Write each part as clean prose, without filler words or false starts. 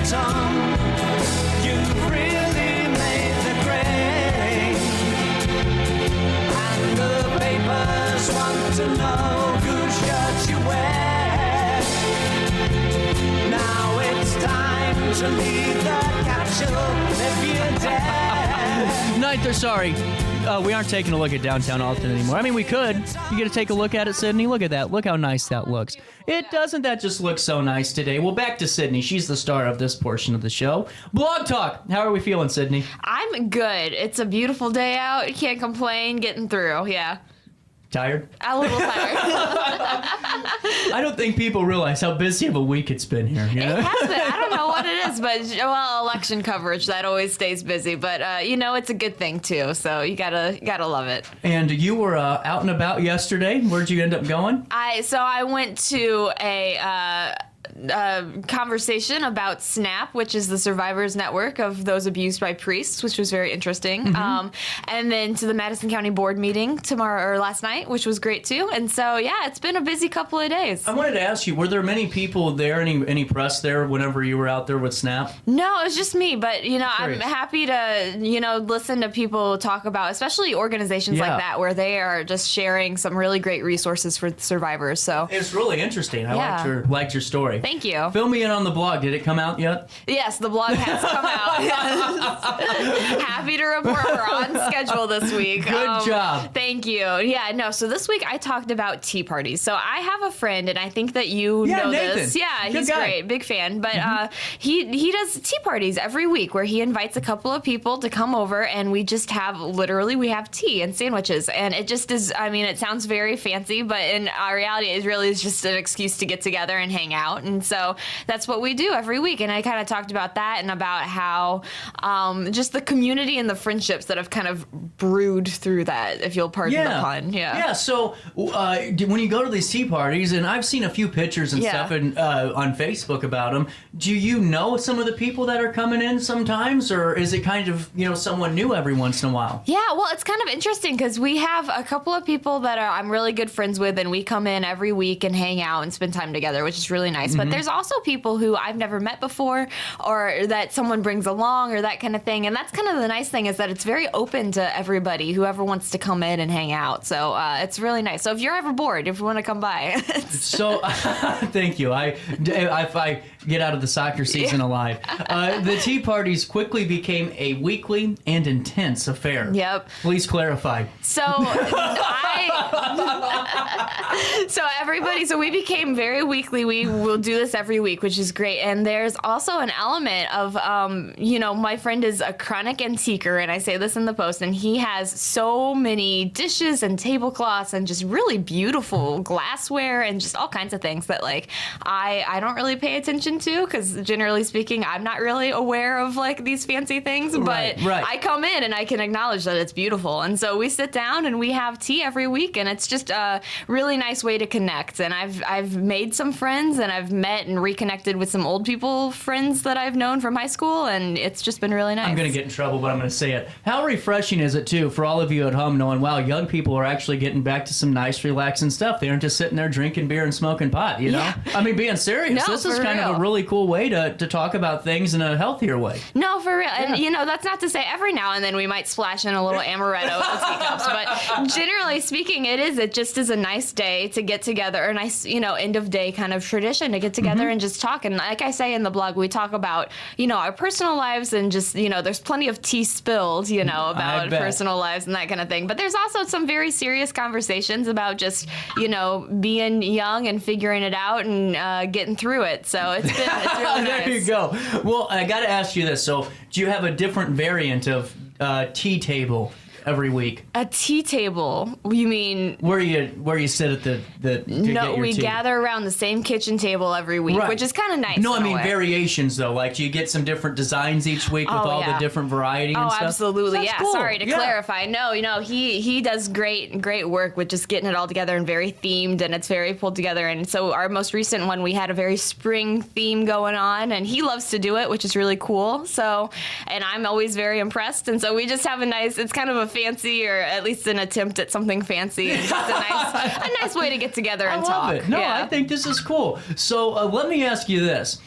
your tongue. You've really made the grade. And the papers want to know whose shirt you wear. Now it's time to leave the capsule if you dare. Ninth, sorry. We aren't taking a look at downtown Alton anymore. I mean, we could. You get to take a look at it, Sydney. Look at that. Look how nice that looks. Doesn't that just look so nice today? Well, back to Sydney. She's the star of this portion of the show. Blog Talk. How are we feeling, Sydney? I'm good. It's a beautiful day out. Can't complain. Getting through. Yeah. Tired? A little tired. I don't think people realize how busy of a week it's been here. You know? It has been. I don't know what it is, but election coverage, that always stays busy. But it's a good thing too. So you gotta love it. And you were out and about yesterday. Where'd you end up going? I went to a conversation about SNAP, which is the Survivors Network of those abused by priests, which was very interesting. Mm-hmm. And then to the Madison County Board meeting last night, which was great too. And so, yeah, it's been a busy couple of days. I wanted to ask you, were there many people there, any press there whenever you were out there with SNAP? No, it was just me. But, I'm happy to, listen to people talk about, especially organizations like that, where they are just sharing some really great resources for survivors. So it's really interesting. I liked your story. Thank you. Fill me in on the blog. Did it come out yet? Yes, the blog has come out. Happy to report we're on schedule this week. Good job. Thank you. Yeah, no, so this week I talked about tea parties. So I have a friend, and I think that you know Nathan. this. Yeah, Good he's guy. great. Big fan. But he does tea parties every week where he invites a couple of people to come over, and we just have tea and sandwiches. And it just is, it sounds very fancy, but in reality, it really is just an excuse to get together and hang out. And so that's what we do every week. And I kind of talked about that and about how just the community and the friendships that have kind of brewed through that, if you'll pardon the pun. Yeah. So when you go to these tea parties, and I've seen a few pictures and stuff on Facebook about them, do you know some of the people that are coming in sometimes, or is it kind of, someone new every once in a while? Yeah, well, it's kind of interesting because we have a couple of people that I'm really good friends with, and we come in every week and hang out and spend time together, which is really nice. But there's also people who I've never met before, or that someone brings along, or that kind of thing. And that's kind of the nice thing, is that it's very open to everybody, whoever wants to come in and hang out. So it's really nice. So if you're ever bored, if you want to come by. So thank you. If I get out of the soccer season alive. The tea parties quickly became a weekly and intense affair. Yep. Please clarify. So so we became very weekly. We will do this every week, which is great. And there's also an element of, my friend is a chronic antiquer, and I say this in the post, and he has so many dishes and tablecloths and just really beautiful glassware and just all kinds of things that, I don't really pay attention to, because generally speaking, I'm not really aware of, these fancy things. But I come in and I can acknowledge that it's beautiful. And so we sit down and we have tea every week, and it's just a really nice way to connect. And I've made some friends, and I've met and reconnected with some old people friends that I've known from high school, and it's just been really nice. I'm going to get in trouble, but I'm going to say it. How refreshing is it, too, for all of you at home, knowing, wow, young people are actually getting back to some nice, relaxing stuff. They aren't just sitting there drinking beer and smoking pot, you know? Yeah. I mean, being serious. No, this is kind of a really cool way to talk about things in a healthier way. No, for real. Yeah. And, that's not to say every now and then we might splash in a little amaretto in the teacups, but generally speaking, it just is a nice day to get together, a nice, end of day kind of tradition to get together and just talk. And like I say in the blog, we talk about, our personal lives, and just, there's plenty of tea spilled, about personal lives and that kind of thing. But there's also some very serious conversations about just, being young and figuring it out and getting through it. So it's really nice. There you go. Well, I got to ask you this. So do you have a different variant of tea table every week? A tea table? You mean where you sit at the No, we gather around the same kitchen table every week, which is kind of nice. No, I mean variations though. Like, do you get some different designs each week with all the different variety and stuff? Oh, absolutely. That's cool. Sorry to clarify. No, he does great work with just getting it all together and very themed, and it's very pulled together. And so our most recent one, we had a very spring theme going on, and he loves to do it, which is really cool. So, and I'm always very impressed. And so we just have it's kind of a fancy, or at least an attempt at something fancy. It's just a nice way to get together and talk. I love it. No, Yeah. I think this is cool. So let me ask you this.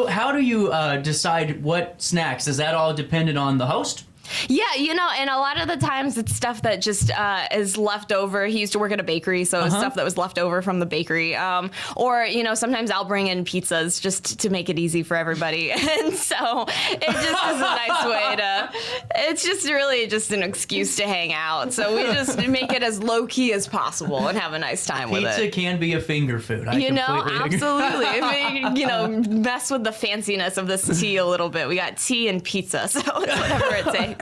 How do you decide what snacks? Is that all dependent on the host? Yeah, and a lot of the times it's stuff that just is left over. He used to work at a bakery, so it's stuff that was left over from the bakery. Or, sometimes I'll bring in pizzas just to make it easy for everybody. And so it just is a nice way it's just really just an excuse to hang out. So we just make it as low key as possible and have a nice time with it. Pizza can be a finger food. I completely agree. Absolutely. If we, mess with the fanciness of this tea a little bit, we got tea and pizza, so it's whatever it takes.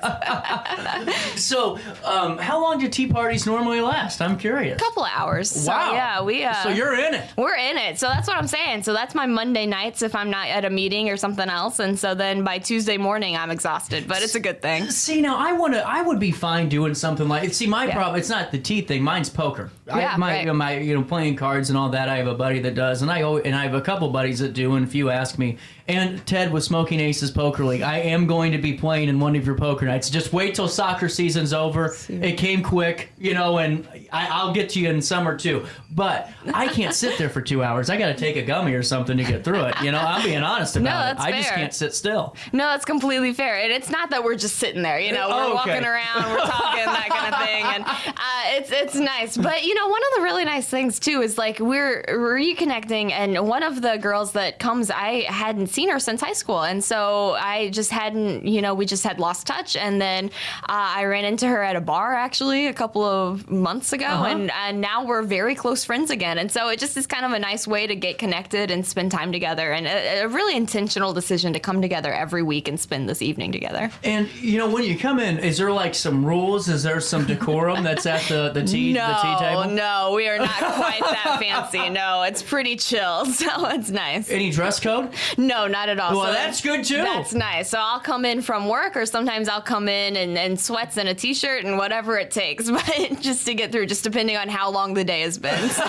So, how long do tea parties normally last? I'm curious. Couple of hours. So, Wow. yeah, So you're in it. we're in it. So that's what I'm saying. So that's my Monday nights if I'm not at a meeting or something else. And so then by Tuesday morning, I'm exhausted, but it's a good thing. See, now I would be fine doing something like. See, my problem. It's not the tea thing. Mine's poker. Yeah, right. My playing cards and all that. I have a buddy that does, and I have a couple buddies that do. And if you ask me, and Ted with Smoking Aces Poker League, I am going to be playing in one of your poker nights. Just wait till soccer season's over. It came quick, and I'll get to you in summer too. But I can't sit there for 2 hours. I got to take a gummy or something to get through it. I'm being honest about it. that's I just fair. can't sit still. No, that's completely fair. And it's not that we're just sitting there, we're walking around, we're talking, that kind of thing. And it's nice. But, one of the really nice things too is like we're reconnecting. And one of the girls that comes, I hadn't seen her since high school. And so I just hadn't, we just had lost touch. And then I ran into her at a bar actually a couple of months ago. And now we're very close friends again. And so it just is kind of a nice way to get connected and spend time together. And a really intentional decision to come together every week and spend this evening together. And when you come in, is there like some rules? Is there some decorum that's at the tea table? No, we are not quite that fancy. No, it's pretty chill, so it's nice. Any dress code? No, not at all. Well, So that's good too. That's nice. So I'll come in from work, or sometimes I'll come in and sweats and a t-shirt and whatever it takes, but just to get through, just depending on how long the day has been. So.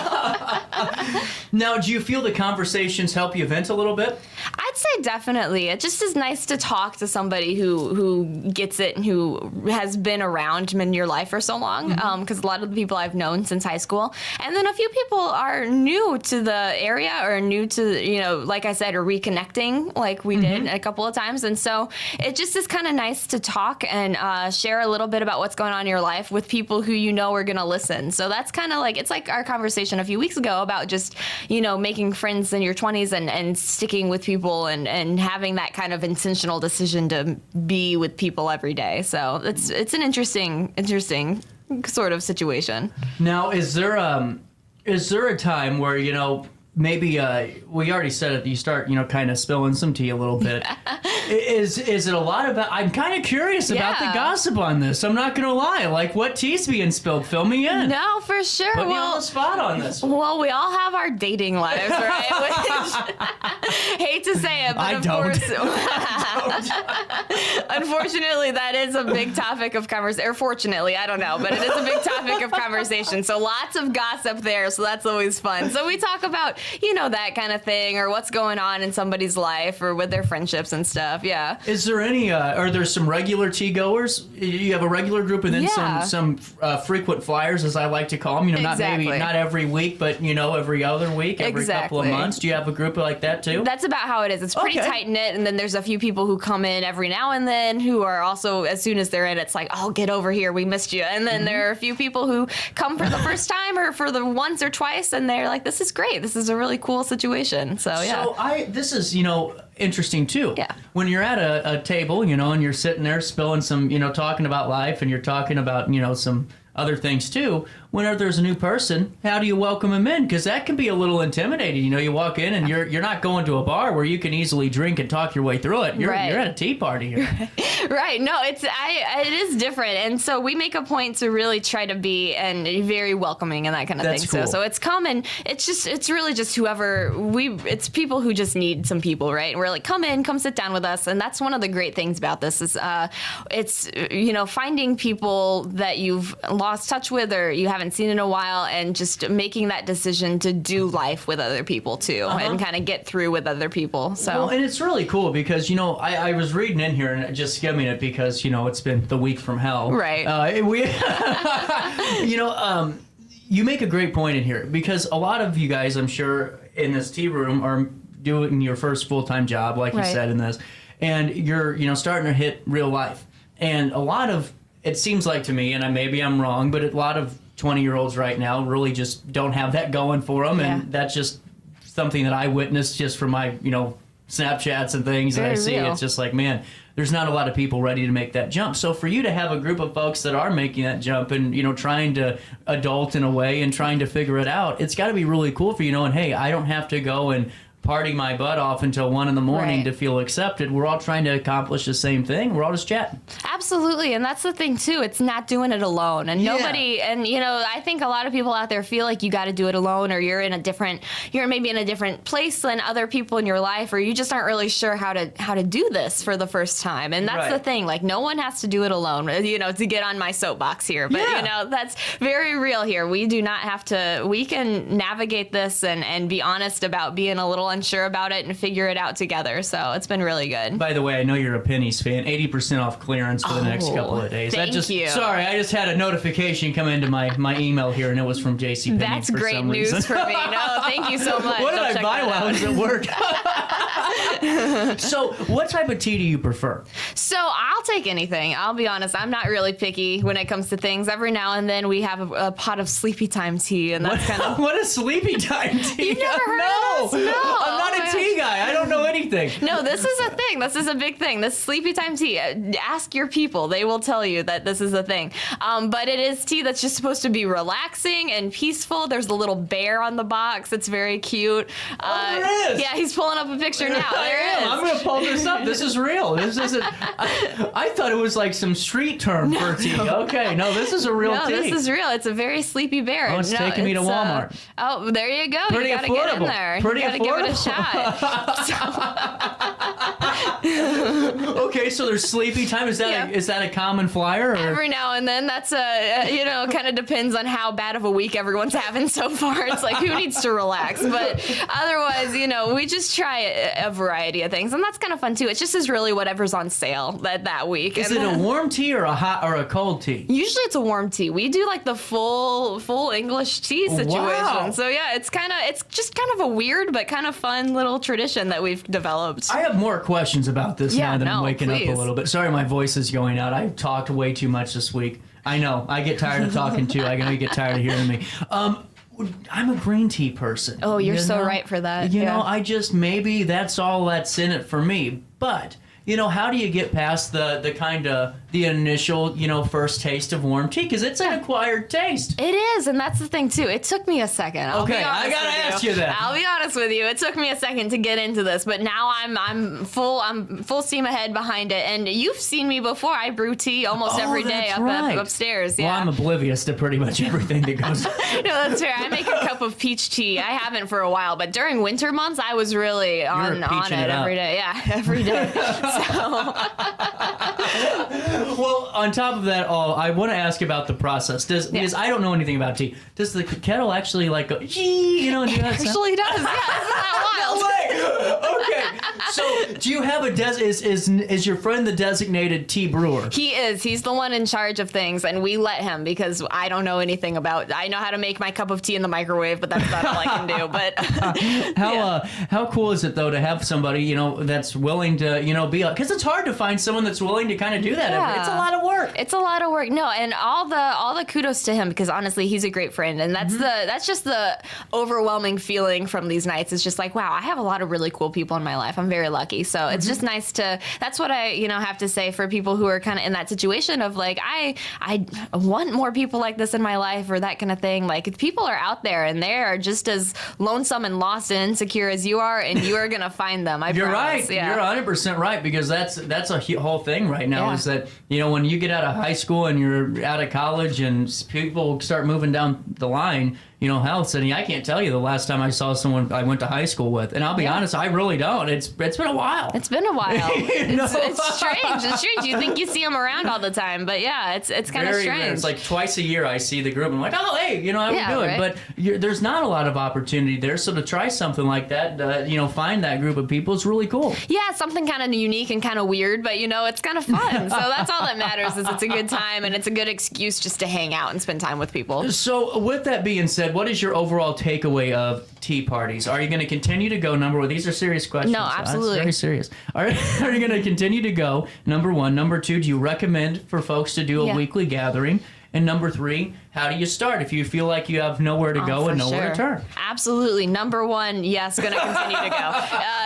Now, do you feel the conversations help you vent a little bit? I'd say definitely. It just is nice to talk to somebody who gets it and who has been around in your life for so long, because a lot of the people I've known since high school. And then a few people are new to the area or new to, like I said, are reconnecting like we did a couple of times. And so it just is kind of nice to talk and share a little bit about what's going on in your life with people who are going to listen. So that's kind of like, it's like our conversation a few weeks ago about just, making friends in your 20s and sticking with people and having that kind of intentional decision to be with people every day. So it's an interesting sort of situation. Now, is there a time where maybe we already said it. You start kind of spilling some tea a little bit. Is it a lot about? I'm kind of curious about the gossip on this. I'm not gonna lie. Like, what tea's being spilled? Fill me in. No, for sure. Put me on the spot on this. Well, we all have our dating lives, right? Which, hate to say it, but of course, unfortunately, that is a big topic of conversation. Or fortunately, I don't know, but it is a big topic of conversation. So lots of gossip there. So that's always fun. So we talk about, that kind of thing, or what's going on in somebody's life, or with their friendships and stuff. Yeah. Is there any? Are there some regular tea goers? You have a regular group, and then some frequent flyers, as I like to call them. Not every week, but every other week, every couple of months. Do you have a group like that too? That's about how it is. It's pretty tight knit, and then there's a few people who come in every now and then who are also, as soon as they're in, it's like, oh, get over here, we missed you. And then there are a few people who come for the first time or for the once or twice, and they're like, this is great. This is a really cool situation. So yeah. So this is interesting too. Yeah. When you're at a table, and you're sitting there spilling some, talking about life, and you're talking about, some other things too. Whenever there's a new person, how do you welcome them in? Because that can be a little intimidating. You walk in and you're not going to a bar where you can easily drink and talk your way through it. You're at a tea party here. Right. No, it is different, and so we make a point to really try to be very welcoming and that kind of That's thing. cool. So it's common. It's really just whoever it's people who just need some people, right? And we're like, come sit down with us, and that's one of the great things about this is it's finding people that you've lost touch with or you haven't haven't seen in a while, and just making that decision to do life with other people too, and kind of get through with other people. So, well, and it's really cool because, I was reading in here and just skimming it because, it's been the week from hell. Right. You make a great point in here because a lot of you guys, I'm sure, in this tea room are doing your first full-time job, like you said in this, and you're, starting to hit real life. And a lot of, it seems like to me, and maybe I'm wrong, but a lot of 20-year-olds right now really just don't have that going for them, and that's just something that I witnessed just from my, Snapchats and things that I see. It's just like, man, there's not a lot of people ready to make that jump. So for you to have a group of folks that are making that jump and, trying to adult in a way and trying to figure it out, it's got to be really cool for you knowing, hey, I don't have to go and party my butt off until 1 a.m. to feel accepted. We're all trying to accomplish the same thing. We're all just chatting. Absolutely. And that's the thing too. It's not doing it alone. And nobody, and I think a lot of people out there feel like you got to do it alone, or you're maybe in a different place than other people in your life, or you just aren't really sure how to do this for the first time. And that's the thing. Like, no one has to do it alone, to get on my soapbox here. But, that's very real here. We do not have to, we can navigate this and be honest about being a little unsure about it and figure it out together. So it's been really good. By the way, I know you're a Pennies fan. 80% off clearance for the next couple of days. Thank you. Sorry, I just had a notification come into my email here, and it was from JCPenney. That's great news for me. No, thank you so much. What did I buy while I was at work? So, what type of tea do you prefer? So, I'll take anything. I'll be honest. I'm not really picky when it comes to things. Every now and then we have a pot of sleepy time tea, and that's kind of... What is sleepy time tea? You've never heard of this? No. I'm not a tea guy. I don't know anything. No, this is a thing. This is a big thing. This sleepy time tea. Ask your people. They will tell you that this is a thing. But it is tea that's just supposed to be relaxing and peaceful. There's a little bear on the box. It's very cute. There is. Yeah, he's pulling up a picture now. There it is. I'm going to pull this up. This is real. This isn't... I thought it was like some street term for tea. No. Okay. No, this is a real tea. No, this is real. It's a very sleepy bear. Oh, it's taking me to Walmart. Oh, there you go. Pretty you gotta affordable. Get in there. Pretty you gotta affordable. give it a shot. Okay, so there's sleepy time. Is that a common flyer? Or? Every now and then. That's kind of depends on how bad of a week everyone's having so far. It's like, who needs to relax? But otherwise, we just try a variety of things, and that's kind of fun too. It just is really whatever's on sale that week. Is it a warm tea or a hot or a cold tea? Usually it's a warm tea. We do like the full English tea situation. Wow. So yeah, it's just kind of a weird but kind of fun little tradition that we've developed. I have more questions about this now that I'm waking up a little bit. Sorry, my voice is going out. I've talked way too much this week. I know. I get tired of talking too. I know you get tired of hearing me. I'm a green tea person. Oh, you're so right for that. Maybe that's all that's in it for me. But, how do you get past the initial, first taste of warm tea? Because it's an acquired taste. It is, and that's the thing, too. It took me a second. Okay, I got to ask you that. I'll be honest with you. It took me a second to get into this, but now I'm full steam ahead behind it. And you've seen me before. I brew tea almost every day upstairs. Yeah. Well, I'm oblivious to pretty much everything that goes on. No, that's fair. I make a cup of peach tea. I haven't for a while, but during winter months, I was really on it every day. Yeah, every day. Well, on top of that all, I want to ask about the process. Because I don't know anything about tea. Does the kettle actually go, do that? It actually does. Yeah, isn't that wild? No way. Okay. So, do you have is your friend the designated tea brewer? He is. He's the one in charge of things, and we let him because I don't know anything about. I know how to make my cup of tea in the microwave, but that's not all I can do. But how cool is it though to have somebody that's willing to be because it's hard to find someone that's willing to kind of do that. Yeah. It's a lot of work. It's a lot of work. No, and all the kudos to him because honestly, he's a great friend, and that's just the overwhelming feeling from these nights. It's just like, wow, I have a lot of really cool people in my life. I'm very lucky. So it's just nice to. That's what I have to say for people who are kind of in that situation of like I want more people like this in my life or that kind of thing. Like people are out there and they are just as lonesome and lost and insecure as you are, and you are gonna find them. You're promise. right. Yeah. You're 100% right because that's a whole thing right now is that when you get out of high school and you're out of college and people start moving down the line, hell, Sydney, I can't tell you the last time I saw someone I went to high school with. And I'll be honest, I really don't. It's been a while. It's been a while. It's strange. It's strange. You think you see them around all the time, but yeah, it's kind of strange. Rare. It's like twice a year I see the group. I'm like, oh, hey, how we doing? Right. But there's not a lot of opportunity there. So to try something like that, find that group of people is really cool. Yeah, something kind of unique and kind of weird, but it's kind of fun. So that's all that matters is it's a good time and it's a good excuse just to hang out and spend time with people. So with that being said, what is your overall takeaway of tea parties? Are you going to continue to go? Number one, these are serious questions. No, absolutely. That's very serious. Are you going to continue to go? Number one. Number two, do you recommend for folks to do a weekly gathering? And number three, how do you start if you feel like you have nowhere to go and nowhere to turn? Absolutely. Number one, yes, going to continue to go.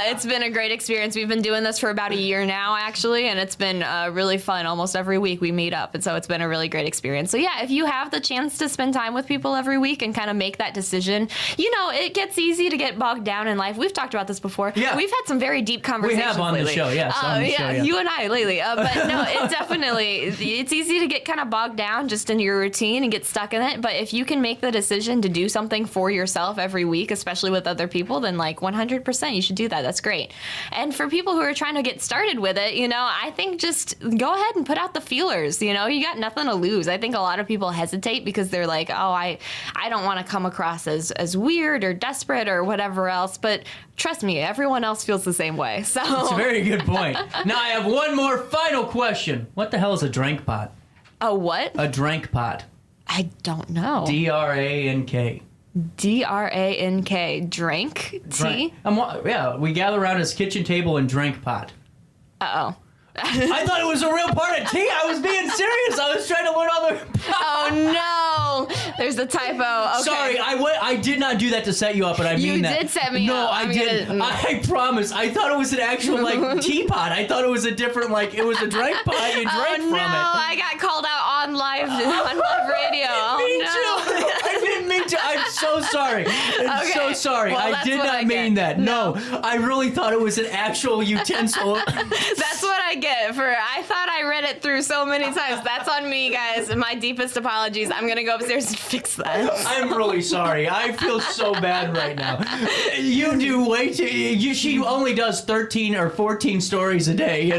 It's been a great experience. We've been doing this for about a year now, actually, and it's been really fun. Almost every week we meet up, and so it's been a really great experience. So yeah, if you have the chance to spend time with people every week and kind of make that decision, it gets easy to get bogged down in life. We've talked about this before. Yeah. We've had some very deep conversations We have on lately. the show, yes. You and I lately. But no, it's easy to get kind of bogged down just in your routine and get stuck in it. But if you can make the decision to do something for yourself every week, especially with other people, then 100% you should do that. That's great. And for people who are trying to get started with it, I think just go ahead and put out the feelers. You got nothing to lose. I think a lot of people hesitate because they're like, oh, I don't want to come across as weird or desperate or whatever else. But trust me, everyone else feels the same way. So That's a very good point. Now I have one more final question. What the hell is a drink pot? A what? A drink pot. I don't know. DRANK. DRANK. Drink? Tea? We gather around his kitchen table and drink pot. Uh-oh. I thought it was a real part of tea. I was being serious. I was trying to learn all the... Oh, no. There's a typo. Okay. Sorry, I did not do that to set you up, but I mean that. You did set me up. No, I didn't. I promise. I thought it was an actual, teapot. I thought it was a different, it was a drink pot. You drank from it. I got called out on live radio. Me too. I didn't mean to. I'm so sorry. I'm so sorry. Well, I did not mean that. No, I really thought it was an actual utensil. That's what I get for. I thought I read it through so many times. That's on me, guys. My deepest apologies. I'm gonna go upstairs and fix that. I'm really sorry. I feel so bad right now. You do way too. She only does 13 or 14 stories a day.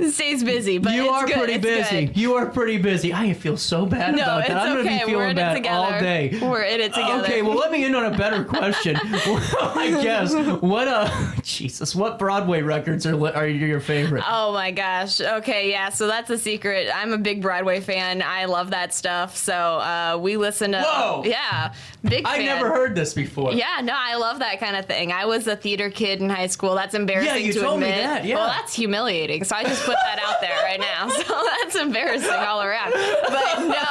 Stays busy, but you are good. pretty busy. Good. You are pretty busy. I feel so bad about that. I'm okay. gonna be feeling bad all day. We're in it together. Okay, well, let me end on a better question. I guess what Broadway records are your favorite? Oh my gosh. Okay, yeah. So that's a secret. I'm a big Broadway fan. I love that stuff. So we listen to. Whoa. Yeah, big fan. I never heard this before. Yeah, no, I love that kind of thing. I was a theater kid in high school. That's embarrassing to admit. Yeah, you told me that. Yeah. Well, that's humiliating. So I just put that out there right now. So that's embarrassing all around. But no,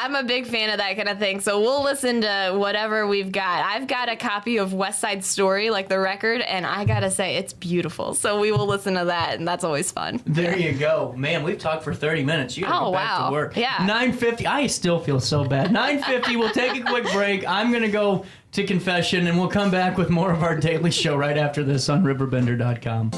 I'm a big fan of that kind of thing. So we'll listen to whatever we've got. I've got a copy of West Side Story, the record, and I gotta say it's beautiful. So we will listen to that, and that's always fun. There you go. Man, we've talked for 30 minutes. You gotta go back to work. Yeah. 9:50. I still feel so bad. 9:50. We'll take a quick break. I'm gonna go to confession, and we'll come back with more of our daily show right after this on RiverBender.com.